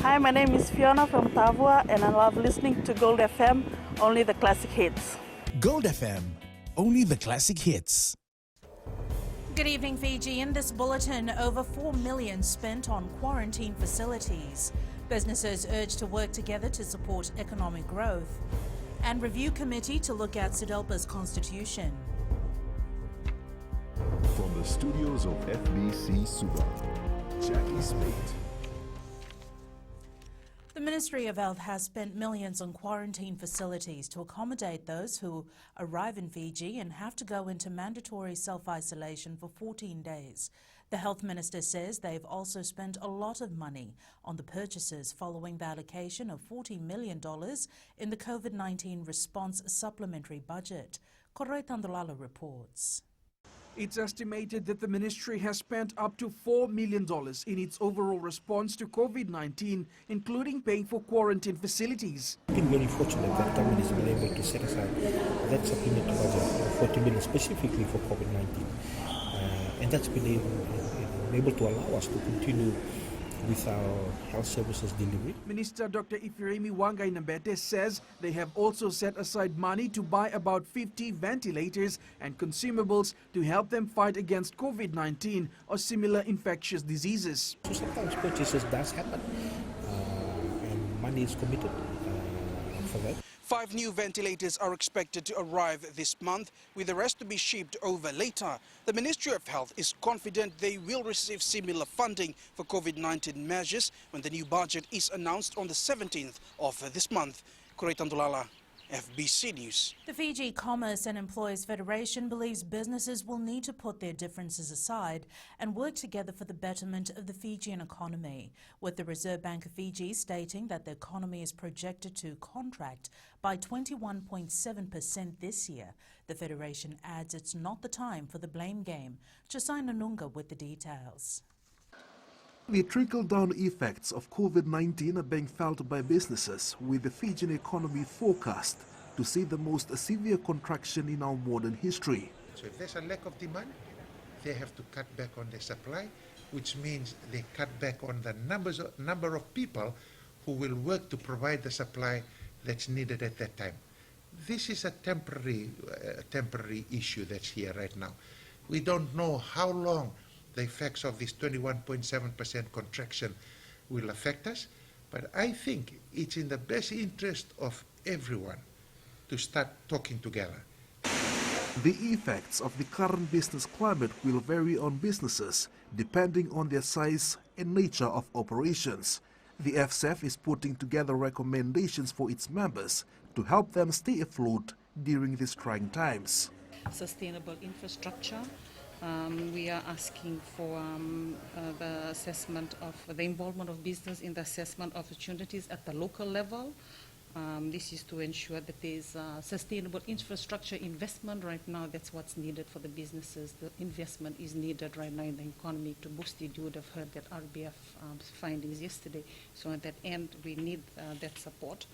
Hi, my name is Fiona from Tavua, and I love listening to Gold FM, only the classic hits. Gold FM, only the classic hits. Good evening, Fiji. In this bulletin, over $4 million spent on quarantine facilities. Businesses urged to work together to support economic growth. And review committee to look at Sudelpa's constitution. From the studios of FBC Suba, Jackie Smith. The Ministry of Health has spent millions on quarantine facilities to accommodate those who arrive in Fiji and have to go into mandatory self-isolation for 14 days. The Health Minister says they've also spent a lot of money on the purchases following the allocation of $40 million in the COVID-19 response supplementary budget. Koroi Tandolala reports. It's estimated that the ministry has spent up to $4 million in its overall response to COVID-19, including paying for quarantine facilities. I've been very fortunate that government has been able to set aside that supplementary budget of 40 million specifically for COVID-19. And that's been able to allow us to continue with our health services delivery. Minister Dr. Ifiremi Wangai Nambete says they have also set aside money to buy about 50 ventilators and consumables to help them fight against COVID-19 or similar infectious diseases. So sometimes purchases does happen and money is committed for that. 5 new ventilators are expected to arrive this month, with the rest to be shipped over later. The Ministry of Health is confident they will receive similar funding for COVID-19 measures when the new budget is announced on the 17th of this month. Koroi Tandolala, FBC News. The Fiji Commerce and Employers Federation believes businesses will need to put their differences aside and work together for the betterment of the Fijian economy, with the Reserve Bank of Fiji stating that the economy is projected to contract by 21.7% this year. The Federation adds it's not the time for the blame game. Josai Nanunga with the details. The trickle-down effects of COVID-19 are being felt by businesses, with the Fijian economy forecast to see the most severe contraction in our modern history. So if there's a lack of demand, they have to cut back on their supply, which means they cut back on the number of people who will work to provide the supply that's needed at that time. This is a temporary issue that's here right now. We don't know how long the effects of this 21.7% contraction will affect us, but I think it's in the best interest of everyone to start talking together. The effects of the current business climate will vary on businesses depending on their size and nature of operations. The FSEF is putting together recommendations for its members to help them stay afloat during these trying times. Sustainable infrastructure. We are asking for the assessment of the involvement of business in the assessment of opportunities at the local level. This is to ensure that there is sustainable infrastructure investment. Right now, that's what's needed for the businesses. The investment is needed right now in the economy to boost it. You would have heard that RBF findings yesterday. So at that end, we need that support.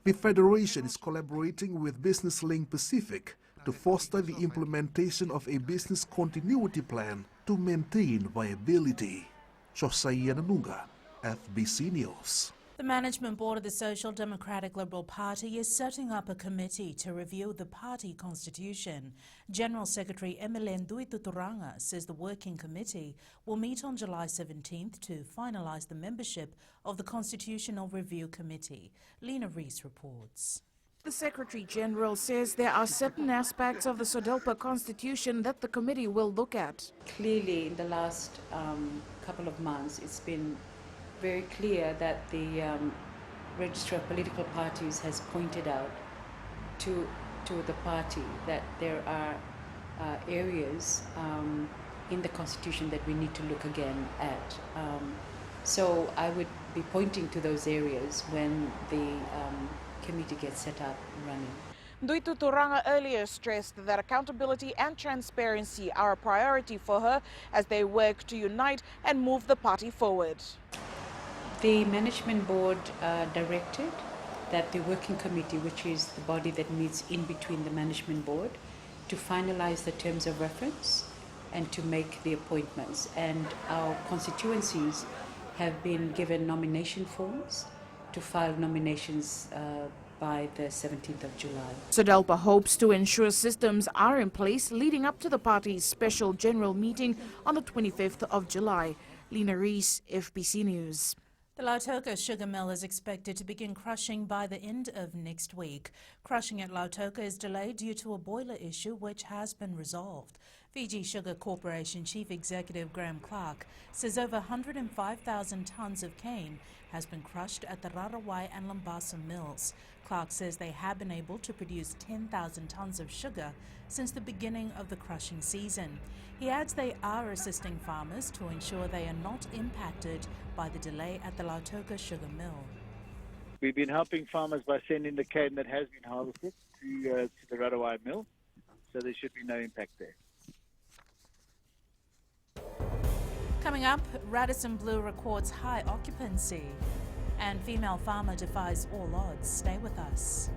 The Federation is collaborating with Business Link Pacific to foster the implementation of a business continuity plan to maintain viability. Josai Nanunga, FBC News. The Management Board of the Social Democratic Liberal Party is setting up a committee to review the party constitution. General Secretary Emile Nduituturanga says the working committee will meet on July 17th to finalize the membership of the Constitutional Review Committee. Lena Rees reports. The Secretary General says there are certain aspects of the Sudelpa Constitution that the committee will look at. Clearly, in the last couple of months, it's been very clear that the Registrar of Political Parties has pointed out to the party that there are areas in the Constitution that we need to look again at. So I would be pointing to those areas when the committee gets set up and running. Nduituturanga earlier stressed that accountability and transparency are a priority for her as they work to unite and move the party forward. The management board directed that the working committee, which is the body that meets in between the management board, to finalize the terms of reference and to make the appointments. And our constituencies have been given nomination forms to file nominations by the 17th of July. SODELPA hopes to ensure systems are in place leading up to the party's special general meeting on the 25th of July. Lena Rees, FBC News. The Lautoka sugar mill is expected to begin crushing by the end of next week. Crushing at Lautoka is delayed due to a boiler issue which has been resolved. Fiji Sugar Corporation Chief Executive Graham Clark says over 105,000 tonnes of cane has been crushed at the Rarawai and Lambasa mills. Clark says they have been able to produce 10,000 tonnes of sugar since the beginning of the crushing season. He adds they are assisting farmers to ensure they are not impacted by the delay at the Lautoka sugar mill. We've been helping farmers by sending the cane that has been harvested to the Rarawai mill, so there should be no impact there. Coming up, Radisson Blu records high occupancy and female farmer defies all odds. Stay with us.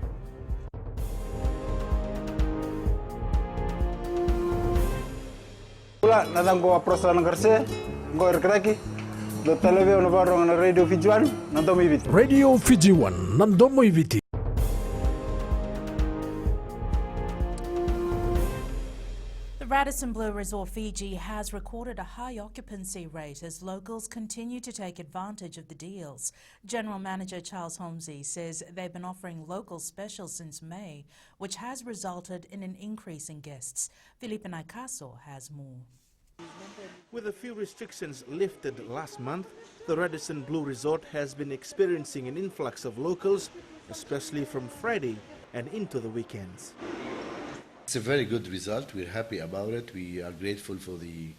Radio Fiji One, Nandomo Iviti. The Radisson Blu Resort Fiji has recorded a high occupancy rate as locals continue to take advantage of the deals. General Manager Charles Holmesy says they've been offering local specials since May, which has resulted in an increase in guests. Felipe Naikaso has more. With a few restrictions lifted last month, the Radisson Blu Resort has been experiencing an influx of locals, especially from Friday and into the weekends. It's a very good result. We're happy about it. We are grateful for the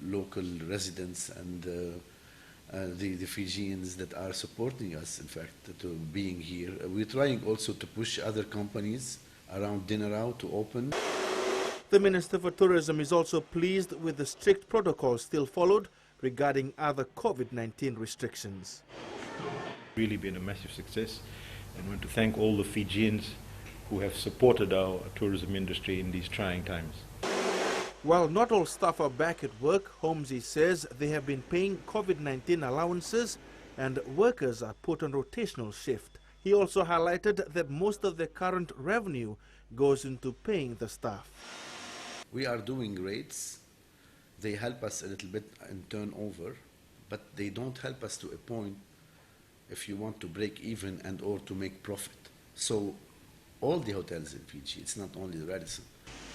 local residents and the Fijians that are supporting us, in fact, to being here. We're trying also to push other companies around Dinnerau to open. The Minister for Tourism is also pleased with the strict protocols still followed regarding other COVID-19 restrictions. Really been a massive success, and I want to thank all the Fijians who have supported our tourism industry in these trying times. While not all staff are back at work, Holmesy says they have been paying COVID-19 allowances and workers are put on rotational shift. He also highlighted that most of their current revenue goes into paying the staff. We are doing rates. They help us a little bit in turnover, but they don't help us to a point if you want to break even and or to make profit. So all the hotels in Fiji, it's not only the Radisson.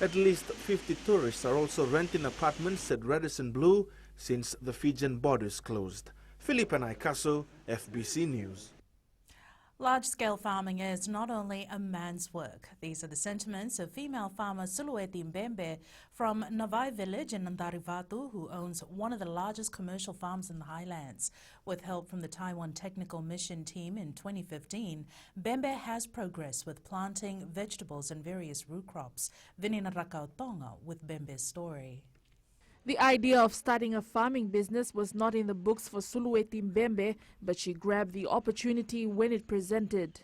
At least 50 tourists are also renting apartments at Radisson Blu since the Fijian borders closed. Felipe Naikaso, FBC News. Large-scale farming is not only a man's work. These are the sentiments of female farmer Sulueti Mbembe from Navai village in Ndarivatu, who owns one of the largest commercial farms in the highlands. With help from the Taiwan Technical Mission team in 2015, Mbembe has progressed with planting vegetables and various root crops. Vinina Rakautonga with Mbembe's story. The idea of starting a farming business was not in the books for Sulueti Mbembe, but she grabbed the opportunity when it presented.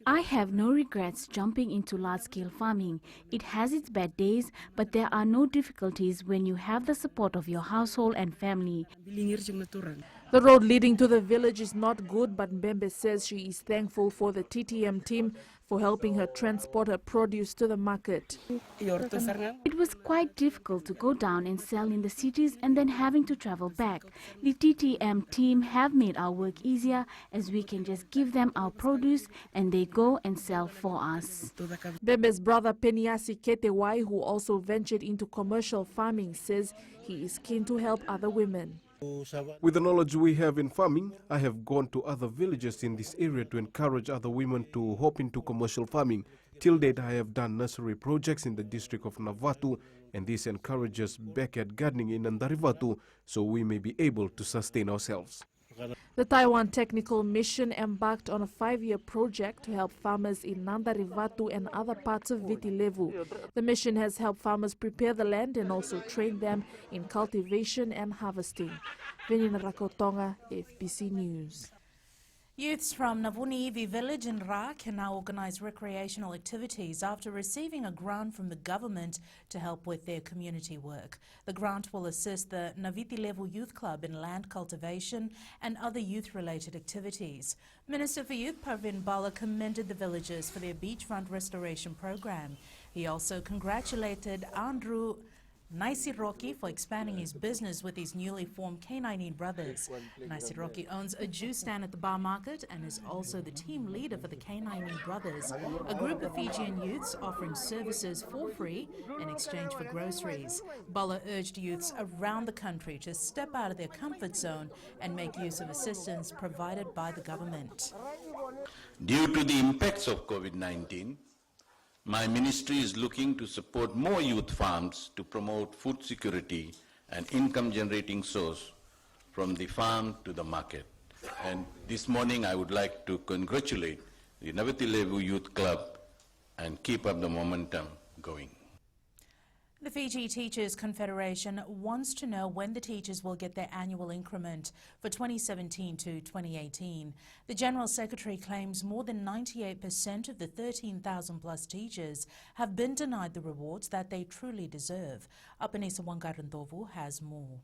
I have no regrets jumping into large-scale farming. It has its bad days, but there are no difficulties when you have the support of your household and family. The road leading to the village is not good, but Mbembe says she is thankful for the TTM team for helping her transport her produce to the market. It was quite difficult to go down and sell in the cities and then having to travel back. The TTM team have made our work easier as we can just give them our produce and they go and sell for us. Mbembe's brother Peniasi Ketewai, who also ventured into commercial farming, says he is keen to help other women. With the knowledge we have in farming, I have gone to other villages in this area to encourage other women to hop into commercial farming. Till date, I have done nursery projects in the district of Navatu, and this encourages backyard gardening in Ndarivatu so we may be able to sustain ourselves. The Taiwan Technical Mission embarked on a 5-year project to help farmers in Ndarivatu and other parts of Viti Levu. The mission has helped farmers prepare the land and also train them in cultivation and harvesting. Vinina Rakotonga, FBC News. Youths from Navunivi village in Ra can now organise recreational activities after receiving a grant from the government to help with their community work. The grant will assist the Naviti Level Youth Club in land cultivation and other youth-related activities. Minister for Youth Parvin Bala commended the villagers for their beachfront restoration program. He also congratulated Andrew Naisiroki for expanding his business with his newly formed K19 Brothers. Naisiroki owns a juice stand at the bar market and is also the team leader for the K19 Brothers, a group of Fijian youths offering services for free in exchange for groceries. Bala urged youths around the country to step out of their comfort zone and make use of assistance provided by the government. Due to the impacts of COVID-19, my ministry is looking to support more youth farms to promote food security and income generating source from the farm to the market. And this morning I would like to congratulate the Naviti Levu Youth Club and keep up the momentum going. The Fiji Teachers Confederation wants to know when the teachers will get their annual increment for 2017 to 2018. The General Secretary claims more than 98% of the 13,000 plus teachers have been denied the rewards that they truly deserve. Apanisa Wangarandovu has more.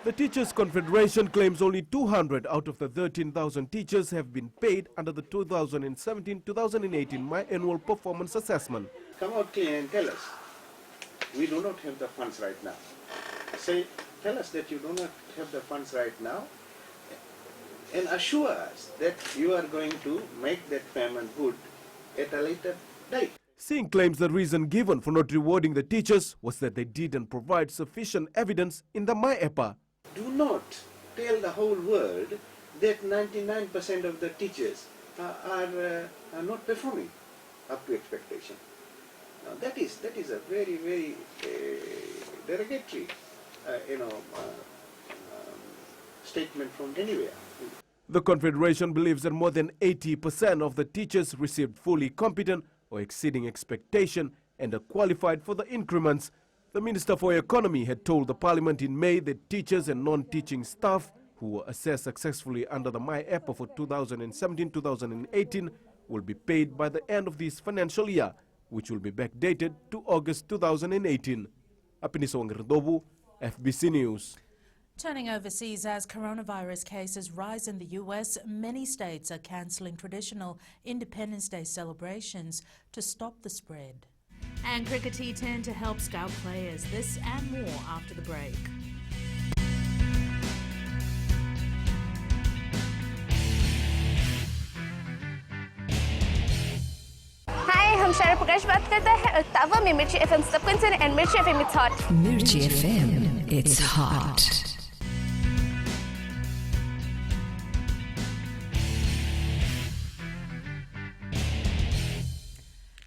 The Teachers Confederation claims only 200 out of the 13,000 teachers have been paid under the 2017-2018 Mi-Annual Performance Assessment. Come out clear and tell us. We do not have the funds right now. Tell us that you do not have the funds right now and assure us that you are going to make that payment good at a later date. Singh claims the reason given for not rewarding the teachers was that they didn't provide sufficient evidence in the Mi-EPA. Do not tell the whole world that 99% of the teachers are not performing up to expectation. Now that is a very, very derogatory, statement from anywhere. The Confederation believes that more than 80% of the teachers received fully competent or exceeding expectation and are qualified for the increments. The Minister for Economy had told the Parliament in May that teachers and non-teaching staff who were assessed successfully under the Mi-EPA for 2017-2018 will be paid by the end of this financial year, which will be backdated to August 2018. Apiniso Wangarandovu, FBC News. Turning overseas, as coronavirus cases rise in the US, many states are cancelling traditional Independence Day celebrations to stop the spread. And Cricket T10 to help scout players. This and more after the break. हम शरद प्रकाश बात करते हैं तावा में मिर्ची FM सबकंसन and मिर्ची FM it's hot मिर्ची FM it's hot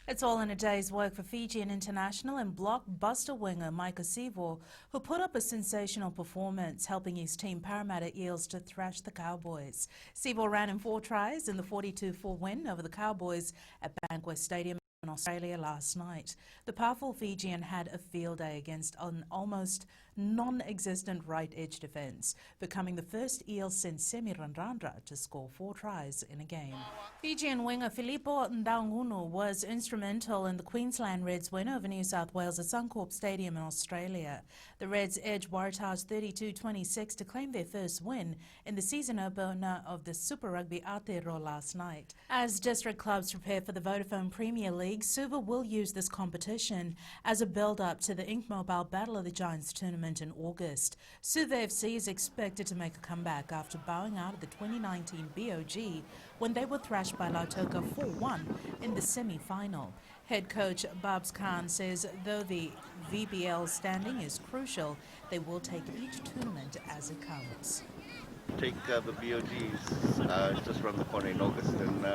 It's all in a day's work for Fijian international and blockbuster winger Micah Seavor, who put up a sensational performance, helping his team Parramatta Eels to thrash the Cowboys. Seavor ran in 4 tries in the 42-4 win over the Cowboys at Bankwest Stadium in Australia last night. The powerful Fijian had a field day against an almost non-existent right edge defence, becoming the first Eel since Semi Randrandra to score 4 tries in a game. Fijian winger Filippo Ndaungunu was instrumental in the Queensland Reds win over New South Wales at Suncorp Stadium in Australia. The Reds edged Waratahs 32-26 to claim their first win in the season opener of the Super Rugby Aotearoa last night. As district clubs prepare for the Vodafone Premier League, Suva will use this competition as a build-up to the Ink Mobile Battle of the Giants tournament in August. Suva FC is expected to make a comeback after bowing out of the 2019 BOG when they were thrashed by Lautoka 4-1 in the semi-final. Head coach Babs Khan says though the VBL standing is crucial, they will take each tournament as it comes. The BOG just around the corner in August, and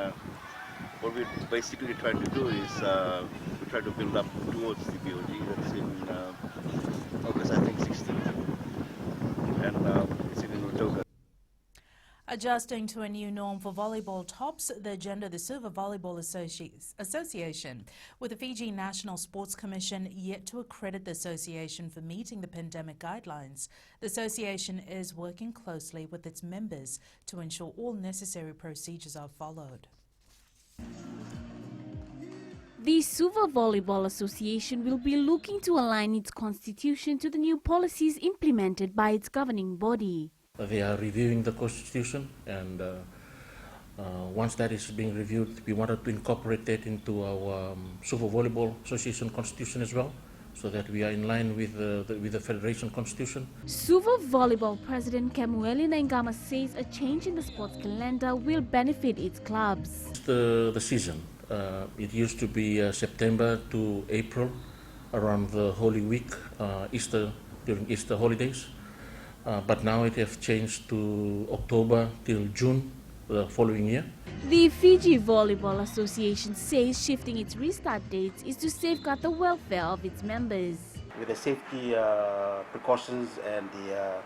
what we're basically trying to do is we try to build up towards the BOG. That's in August, I think, 16th, and it's in Lautoka. Adjusting to a new norm for volleyball tops the agenda the Suva Volleyball Association, with the Fiji National Sports Commission yet to accredit the association for meeting the pandemic guidelines. The association is working closely with its members to ensure all necessary procedures are followed. The Suva Volleyball Association will be looking to align its constitution to the new policies implemented by its governing body. They are reviewing the constitution, and once that is being reviewed, we wanted to incorporate that into our Suva Volleyball Association constitution as well, so that we are in line with the Federation constitution. Suva Volleyball President Kemueli Naingama says a change in the sports calendar will benefit its clubs. The season, it used to be September to April, around the Holy Week, during Easter holidays. But now it has changed to October till June the following year. The Fiji Volleyball Association says shifting its restart dates is to safeguard the welfare of its members. With the safety precautions and the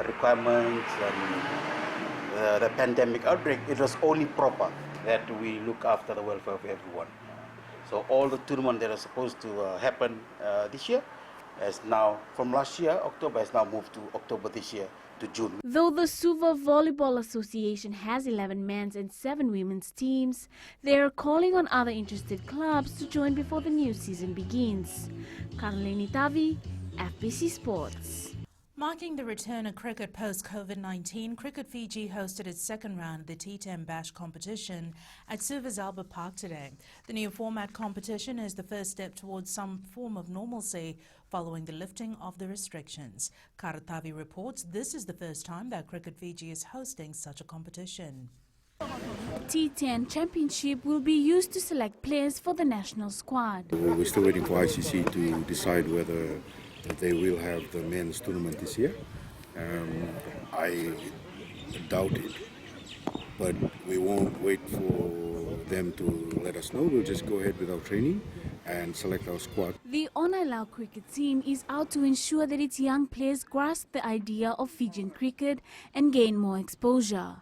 requirements and the pandemic outbreak, it was only proper that we look after the welfare of everyone. So all the tournaments that are supposed to happen this year, as now, from last year, October, has now moved to October this year to June. Though the Suva Volleyball Association has 11 men's and 7 women's teams, they are calling on other interested clubs to join before the new season begins. Karleni Tavi, FBC Sports. Marking the return of cricket post-COVID-19, Cricket Fiji hosted its second round of the T10 Bash competition at Suva's Albert Park today. The new format competition is the first step towards some form of normalcy following the lifting of the restrictions. Karatavi reports this is the first time that Cricket Fiji is hosting such a competition. T10 Championship will be used to select players for the national squad. We're still waiting for ICC to decide whether they will have the men's tournament this year. I doubt it, but we won't wait for them to let us know. We'll just go ahead with our training and select our squad. The Onailau cricket team is out to ensure that its young players grasp the idea of Fijian cricket and gain more exposure.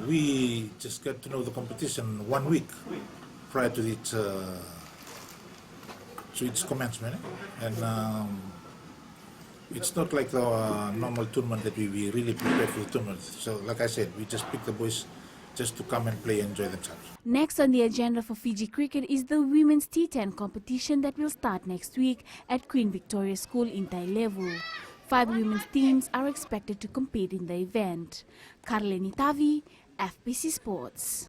We just got to know the competition 1 week prior to its commencement, and it's not like the normal tournament that we really prepared for the tournament. So, like I said, we just picked the boys just to come and play and enjoy themselves. Next on the agenda for Fiji cricket is the women's T10 competition that will start next week at Queen Victoria School in Tailevu. 5 women's teams are expected to compete in the event. Karleni Tavi, FBC Sports.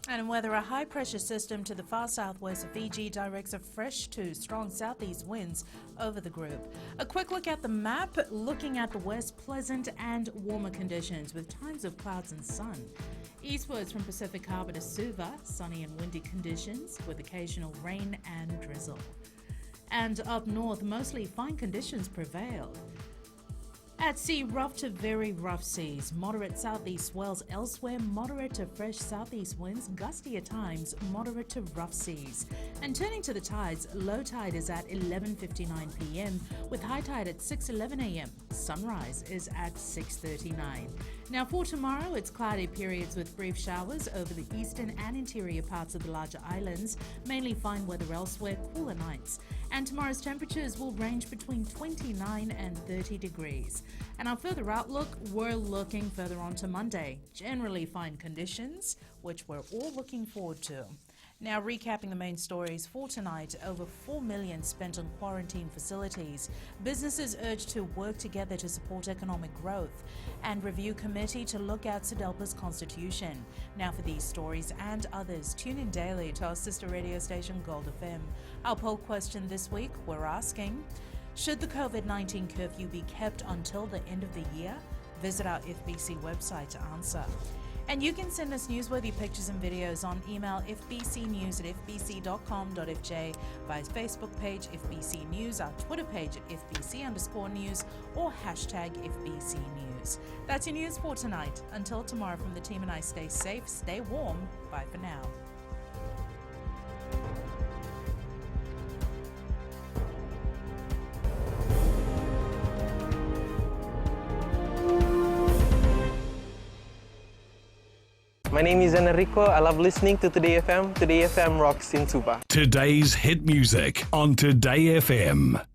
And whether a high-pressure system to the far southwest of Fiji directs a fresh to strong southeast winds over the group. A quick look at the map, looking at the west, pleasant and warmer conditions with times of clouds and sun. Eastwards from Pacific Harbour to Suva, sunny and windy conditions with occasional rain and drizzle. And up north, mostly fine conditions prevail. At sea, rough to very rough seas, moderate southeast swells elsewhere, moderate to fresh southeast winds, gusty at times, moderate to rough seas. And turning to the tides, low tide is at 11:59 p.m. with high tide at 6:11 a.m. Sunrise is at 6:39. Now for tomorrow, it's cloudy periods with brief showers over the eastern and interior parts of the larger islands, mainly fine weather elsewhere, cooler nights. And tomorrow's temperatures will range between 29 and 30 degrees. And our further outlook, we're looking further on to Monday. Generally fine conditions, which we're all looking forward to. Now recapping the main stories for tonight, over $4 million spent on quarantine facilities. Businesses urged to work together to support economic growth. And review committee to look at SEDELPA's constitution. Now for these stories and others, tune in daily to our sister radio station Gold FM. Our poll question this week, we're asking, should the COVID-19 curfew be kept until the end of the year? Visit our FBC website to answer. And you can send us newsworthy pictures and videos on email fbcnews@fbc.com.fj, via Facebook page FBC News, our Twitter page at FBC_news, or hashtag FBC News. That's your news for tonight. Until tomorrow, from the team and I, stay safe, stay warm. Bye for now. My name is Enrico. I love listening to Today FM. Today FM rocks in Supa. Today's hit music on Today FM.